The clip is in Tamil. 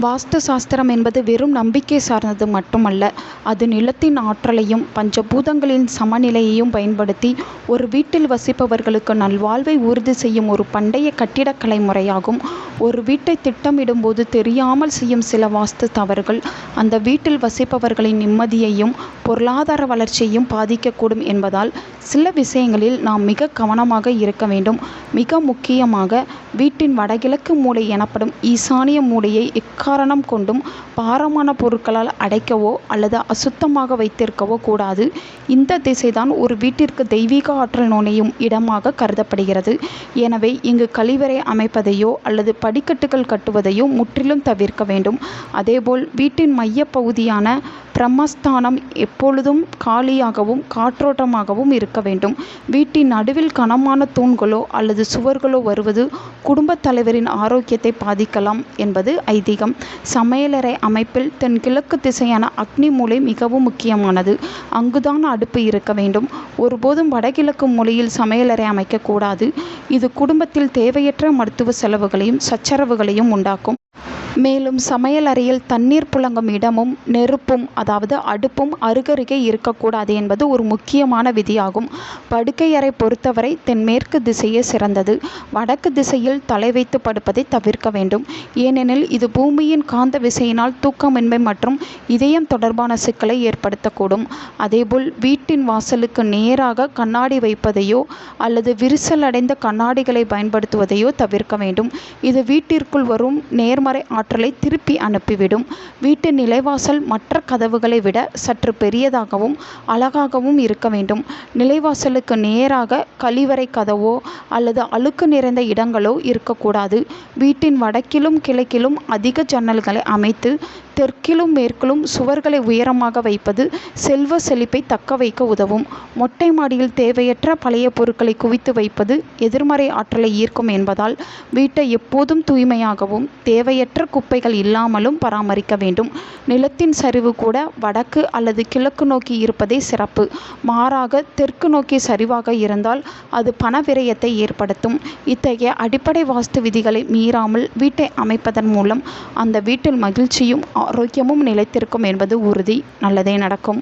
வாஸ்து சாஸ்திரம் என்பது வெறும் நம்பிக்கை சார்ந்தது மட்டுமல்ல. அது நிலத்தின் ஆற்றலையும் பஞ்சபூதங்களின் சமநிலையையும் பயன்படுத்தி ஒரு வீட்டில் வசிப்பவர்களுக்கு நல்வாழ்வை உறுதி செய்யும் ஒரு பண்டைய கட்டிடக்கலை முறையாகும். ஒரு வீட்டை திட்டமிடும்போது தெரியாமல் செய்யும் சில வாஸ்து தவறுகள் அந்த வீட்டில் வசிப்பவர்களின் நிம்மதியையும் பொருளாதார வளர்ச்சியையும் பாதிக்கக்கூடும் என்பதால் சில விஷயங்களில் நாம் மிக கவனமாக இருக்க வேண்டும். மிக முக்கியமாக வீட்டின் வடகிழக்கு மூலை எனப்படும் ஈசானிய மூலையை எக்காரணம் கொண்டும் பாரமான பொருட்களால் அடைக்கவோ அல்லது அசுத்தமாக வைத்திருக்கவோ கூடாது. இந்த திசைதான் ஒரு வீட்டிற்கு தெய்வீக ஆற்றல் நுழையும் இடமாக கருதப்படுகிறது. எனவே இங்கு கழிவறை அமைப்பதையோ அல்லது படிக்கட்டுகள் கட்டுவதையோ முற்றிலும் தவிர்க்க வேண்டும். அதேபோல் வீட்டின் மைய பகுதியான பிரம்மஸ்தானம் எப்பொழுதும் காலியாகவும் காற்றோட்டமாகவும் இருக்க வேண்டும். வீட்டின் நடுவில் கனமான தூண்களோ அல்லது சுவர்களோ வருவது குடும்பத் தலைவரின் ஆரோக்கியத்தை பாதிக்கலாம் என்பது ஐதீகம். சமையலறை அமைப்பில் தென்கிழக்கு திசையான அக்னி மூலை மிகவும் முக்கியமானது. அங்குதான் அடுப்பு இருக்க வேண்டும். ஒருபோதும் வடகிழக்கு மூலையில் சமையலறை அமைக்கக்கூடாது. இது குடும்பத்தில் தேவையற்ற மருத்துவ செலவுகளையும் சச்சரவுகளையும் உண்டாக்கும். மேலும் சமையல் அறையில் தண்ணீர் புழங்கும் இடமும் நெருப்பும் அதாவது அடுப்பும் அருகருகே இருக்கக்கூடாது என்பது ஒரு முக்கியமான விதியாகும். படுக்கை அறை பொறுத்தவரை தென்மேற்கு திசையே சிறந்தது. வடக்கு திசையில் தலை வைத்து படுப்பதை தவிர்க்க வேண்டும். ஏனெனில் இது பூமியின் காந்த விசையினால் தூக்கமின்மை மற்றும் இதயம் தொடர்பான சிக்கலை ஏற்படுத்தக்கூடும். அதேபோல் வீட்டின் வாசலுக்கு நேராக கண்ணாடி வைப்பதையோ அல்லது விரிசல் அடைந்த கண்ணாடிகளை பயன்படுத்துவதையோ தவிர்க்க வேண்டும். இது வீட்டிற்குள் வரும் நேர்மறை ஆற்றலை திருப்பி அனுப்பிவிடும். வீட்டு நிலைவாசல் மற்ற கதவுகளை விட சற்று பெரியதாகவும் அழகாகவும் இருக்க வேண்டும். நிலைவாசலுக்கு நேராக கழிவறை கதவோ அல்லது அழுக்கு நிறைந்த இடங்களோ இருக்கக்கூடாது. வீட்டின் வடக்கிலும் கிழக்கிலும் அதிக ஜன்னல்களை அமைத்து தெற்கிலும் மேற்கிலும் சுவர்களை உயரமாக வைப்பது செல்வ செழிப்பை தக்க வைக்க உதவும். மொட்டை மாடியில் தேவையற்ற பழைய பொருட்களை குவித்து வைப்பது எதிர்மறை ஆற்றலை ஈர்க்கும் என்பதால் வீட்டை எப்போதும் தூய்மையாகவும் தேவையற்ற குப்பைகள் இல்லாமலும் பராமரிக்க வேண்டும். நிலத்தின் சரிவு கூட வடக்கு அல்லது கிழக்கு நோக்கி இருப்பதே சிறப்பு. மாறாக தெற்கு நோக்கி சரிவாக இருந்தால் அது பண விரயத்தை ஏற்படுத்தும். இத்தகைய அடிப்படை வாஸ்து விதிகளை மீறாமல் வீட்டை அமைப்பதன் மூலம் அந்த வீட்டில் மகிழ்ச்சியும் ஆரோக்கியமும் நிலைத்திருக்கும் என்பது உறுதி. நல்லதே நடக்கும்.